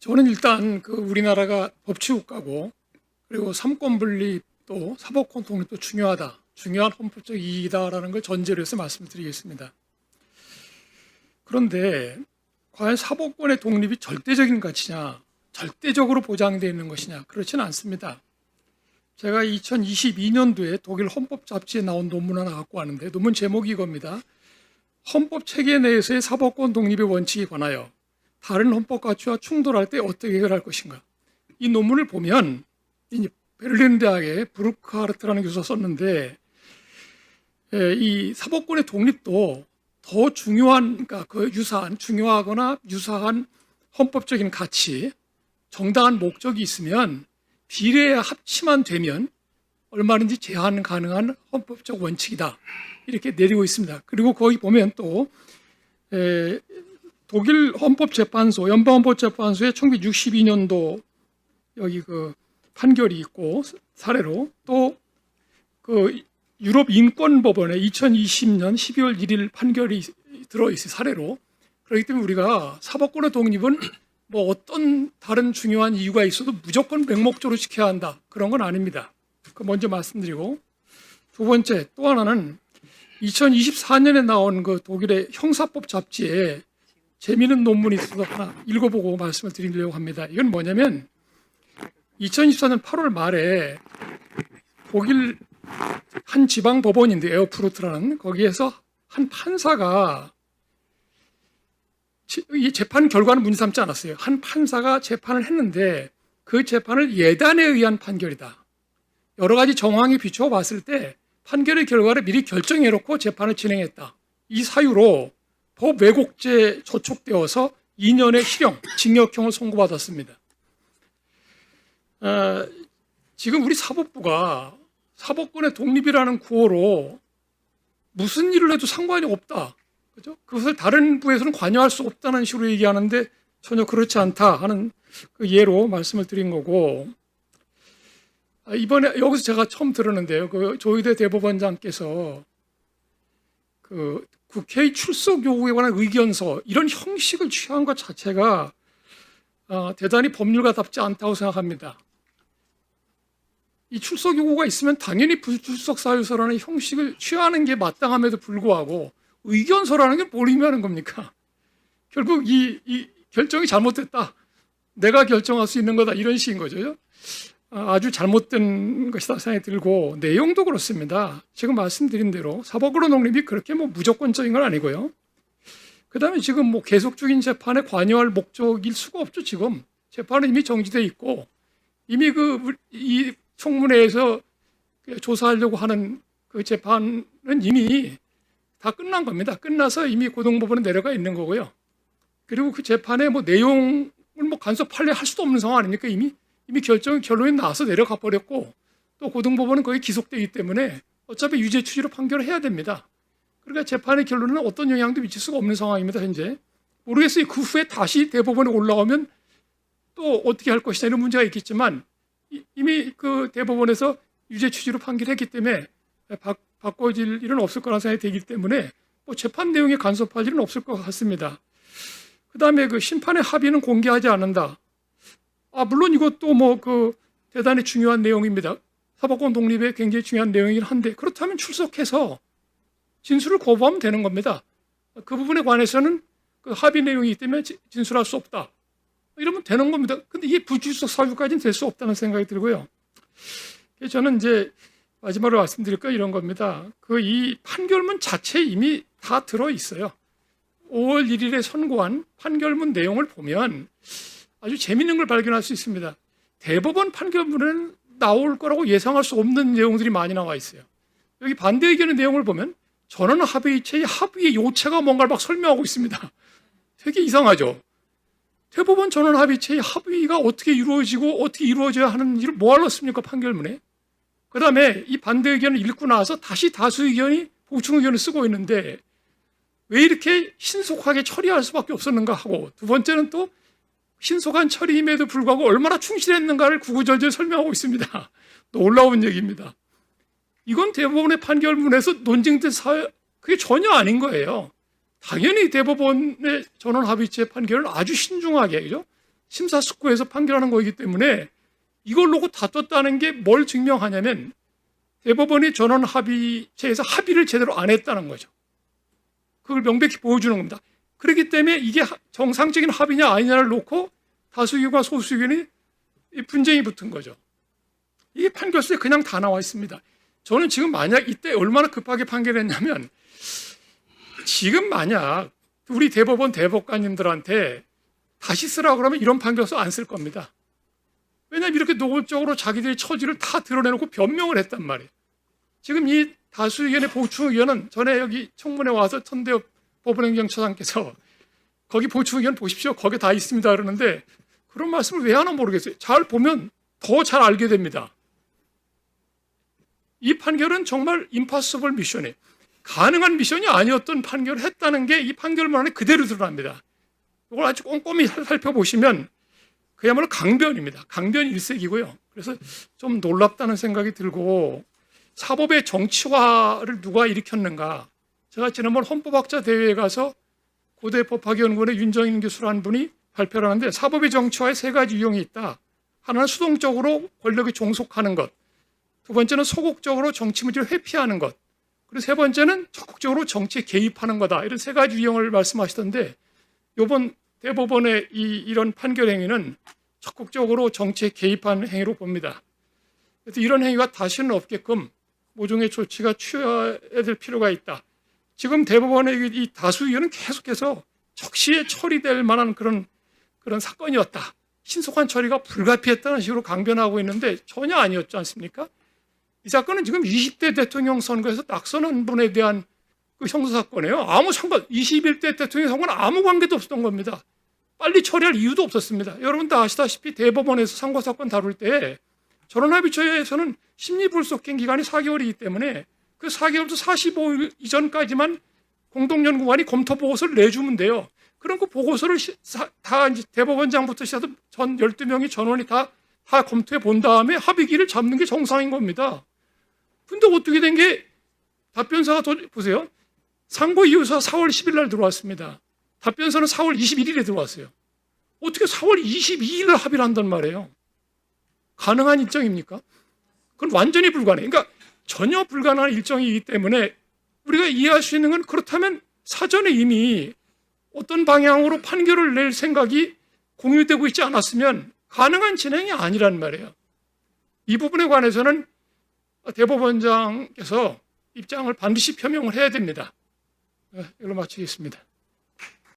저는 일단 우리나라가 법치국가고 그리고 삼권분립 또 사법권 독립도 중요하다. 중요한 헌법적 이익이다라는 걸 전제로 해서 말씀드리겠습니다. 그런데 과연 사법권의 독립이 절대적인 가치냐, 절대적으로 보장되어 있는 것이냐, 그렇지는 않습니다. 제가 2022년도에 독일 헌법 잡지에 나온 논문 하나 갖고 왔는데 논문 제목이 이겁니다. 헌법 체계 내에서의 사법권 독립의 원칙에 관하여 다른 헌법 가치와 충돌할 때 어떻게 해결할 것인가. 이 논문을 보면 베를린 대학의 브루크하르트라는 교수가 썼는데 이 사법권의 독립도 더 중요한, 그러니까 중요하거나 유사한 헌법적인 가치, 정당한 목적이 있으면 비례 합치만 되면 얼마든지 제한 가능한 헌법적 원칙이다. 이렇게 내리고 있습니다. 그리고 거기 보면 또 독일 헌법재판소, 연방헌법재판소의 1962년도 여기 판결이 있고 사례로 또 유럽 인권법원의 2020년 12월 1일 판결이 들어있어요. 사례로. 그렇기 때문에 우리가 사법권의 독립은 뭐 어떤 다른 중요한 이유가 있어도 무조건 맹목적으로 지켜야 한다. 그런 건 아닙니다. 그 먼저 말씀드리고, 두 번째 또 하나는 2024년에 나온 독일의 형사법 잡지에 재미있는 논문이 있어서 하나 읽어보고 말씀을 드리려고 합니다. 이건 뭐냐면 2024년 8월 말에 독일 한 지방 법원인데 에어프루트라는 거기에서 한 판사가 이 재판 결과는 문제 삼지 않았어요. 한 판사가 재판을 했는데 그 재판을 예단에 의한 판결이다. 여러 가지 정황에 비추어 봤을 때 판결의 결과를 미리 결정해놓고 재판을 진행했다. 이 사유로 법 왜곡죄에 저촉되어서 2년의 실형, 징역형을 선고받았습니다. 지금 우리 사법부가 사법권의 독립이라는 구호로 무슨 일을 해도 상관이 없다. 그죠? 그것을 다른 부에서는 관여할 수 없다는 식으로 얘기하는데 전혀 그렇지 않다 하는 예로 말씀을 드린 거고, 이번에 여기서 제가 처음 들었는데요. 조희대 대법원장께서 국회의 출석 요구에 관한 의견서 이런 형식을 취한 것 자체가 대단히 법률가답지 않다고 생각합니다. 이 출석 요구가 있으면 당연히 불출석 사유서라는 형식을 취하는 게 마땅함에도 불구하고 의견서라는 게 뭘 의미하는 겁니까? 결국 이 결정이 잘못됐다. 내가 결정할 수 있는 거다. 이런 식인 거죠. 아주 잘못된 것이다 생각이 들고, 내용도 그렇습니다. 지금 말씀드린 대로 사법권 독립이 그렇게 무조건적인 건 아니고요. 그 다음에 지금 계속적인 재판에 관여할 목적일 수가 없죠. 지금 재판은 이미 정지돼 있고 이미 이 청문회에서 조사하려고 하는 그 재판은 이미 다 끝난 겁니다. 끝나서 이미 고등법원에 내려가 있는 거고요. 그리고 그 재판의 내용을 간섭하려 할 수도 없는 상황 아닙니까? 이미 결론이 나와서 내려가 버렸고 또 고등법원은 거기 기속되기 때문에 어차피 유죄 취지로 판결을 해야 됩니다. 그러니까 재판의 결론은 어떤 영향도 미칠 수가 없는 상황입니다. 현재 모르겠어요. 그 후에 다시 대법원에 올라오면 또 어떻게 할 것이냐 이런 문제가 있겠지만 이미 대법원에서 유죄 취지로 판결했기 때문에 바꿔질 일은 없을 거라는 생각이 되기 때문에 재판 내용에 간섭할 일은 없을 것 같습니다. 그 다음에 심판의 합의는 공개하지 않는다. 물론 이것도 대단히 중요한 내용입니다. 사법권 독립에 굉장히 중요한 내용이긴 한데 그렇다면 출석해서 진술을 거부하면 되는 겁니다. 그 부분에 관해서는 합의 내용이기 때문에 진술할 수 없다. 이러면 되는 겁니다. 근데 이게 불출석 사유까지는 될 수 없다는 생각이 들고요. 저는 이제 마지막으로 말씀드릴 거 이런 겁니다. 이 판결문 자체에 이미 다 들어 있어요. 5월 1일에 선고한 판결문 내용을 보면 아주 재미있는 걸 발견할 수 있습니다. 대법원 판결문에는 나올 거라고 예상할 수 없는 내용들이 많이 나와 있어요. 여기 반대 의견의 내용을 보면 전원 합의체의 합의의 요체가 뭔가를 막 설명하고 있습니다. 되게 이상하죠. 대법원 전원 합의체의 합의가 어떻게 이루어지고 어떻게 이루어져야 하는지를 뭐하러 씁니까? 판결문에. 그 다음에 이 반대 의견을 읽고 나서 다시 다수 의견이 보충 의견을 쓰고 있는데 왜 이렇게 신속하게 처리할 수밖에 없었는가 하고, 두 번째는 또 신속한 처리임에도 불구하고 얼마나 충실했는가를 구구절절 설명하고 있습니다. 놀라운 얘기입니다. 이건 대법원의 판결문에서 논증된 그게 전혀 아닌 거예요. 당연히 대법원의 전원 합의체 판결을 아주 신중하게, 그죠? 심사숙고해서 판결하는 거이기 때문에 이걸 놓고 다퉜다는 게 뭘 증명하냐면 대법원이 전원 합의체에서 합의를 제대로 안 했다는 거죠. 그걸 명백히 보여주는 겁니다. 그렇기 때문에 이게 정상적인 합의냐 아니냐를 놓고 다수의견과 소수의견이 분쟁이 붙은 거죠. 이게 판결서에 그냥 다 나와 있습니다. 저는 지금 만약 이때 얼마나 급하게 판결했냐면 지금 만약 우리 대법원 대법관님들한테 다시 쓰라고 그러면 이런 판결서 안 쓸 겁니다. 왜냐하면 이렇게 노골적으로 자기들의 처지를 다 드러내놓고 변명을 했단 말이에요. 지금 이 다수의견의 보충의견은 전에 여기 청문회 와서 천대엽 법원행정처장께서 거기 보충의견 보십시오. 거기 다 있습니다. 그러는데 그런 말씀을 왜 하나 모르겠어요. 잘 보면 더 잘 알게 됩니다. 이 판결은 정말 임파서블 미션이에요. 가능한 미션이 아니었던 판결을 했다는 게 이 판결문 안에 그대로 드러납니다. 이걸 아주 꼼꼼히 살펴보시면 그야말로 강변입니다. 강변 일색이고요. 그래서 좀 놀랍다는 생각이 들고 사법의 정치화를 누가 일으켰는가. 제가 지난번 헌법학자 대회에 가서 고대 법학연구원의 윤정인 교수라는 분이 발표를 하는데 사법의 정치화에 세 가지 유형이 있다. 하나는 수동적으로 권력에 종속하는 것. 두 번째는 소극적으로 정치 문제를 회피하는 것. 그리고 세 번째는 적극적으로 정치에 개입하는 거다. 이런 세 가지 유형을 말씀하시던데 이번 대법원의 이런 판결 행위는 적극적으로 정치에 개입한 행위로 봅니다. 그래서 이런 행위가 다시는 없게끔 모종의 조치가 취해야 될 필요가 있다. 지금 대법원의 이 다수 의견은 계속해서 적시에 처리될 만한 그런 사건이었다. 신속한 처리가 불가피했다는 식으로 강변하고 있는데 전혀 아니었지 않습니까? 이 사건은 지금 20대 대통령 선거에서 낙선한 분에 대한 그 형사사건이에요. 아무 상관, 21대 대통령 선거는 아무 관계도 없었던 겁니다. 빨리 처리할 이유도 없었습니다. 여러분 다 아시다시피 대법원에서 상고사건 다룰 때 전원합의체에서는 심리불속행 기간이 4개월이기 때문에 그 4개월부터 45일 이전까지만 공동연구관이 검토 보고서를 내주면 돼요. 그럼 그 보고서를 다 이제 대법원장부터 시작해서 전 12명이 전원이 다 검토해 본 다음에 합의기를 잡는 게 정상인 겁니다. 근데 어떻게 된 게 답변서가 보세요. 상고 이유서 4월 10일 날 들어왔습니다. 답변서는 4월 21일에 들어왔어요. 어떻게 4월 22일을 합의를 한단 말이에요. 가능한 일정입니까? 그건 완전히 불가능해요. 그러니까 전혀 불가능한 일정이기 때문에 우리가 이해할 수 있는 건 그렇다면 사전에 이미 어떤 방향으로 판결을 낼 생각이 공유되고 있지 않았으면 가능한 진행이 아니란 말이에요. 이 부분에 관해서는 대법원장께서 입장을 반드시 표명을 해야 됩니다. 이걸로 마치겠습니다.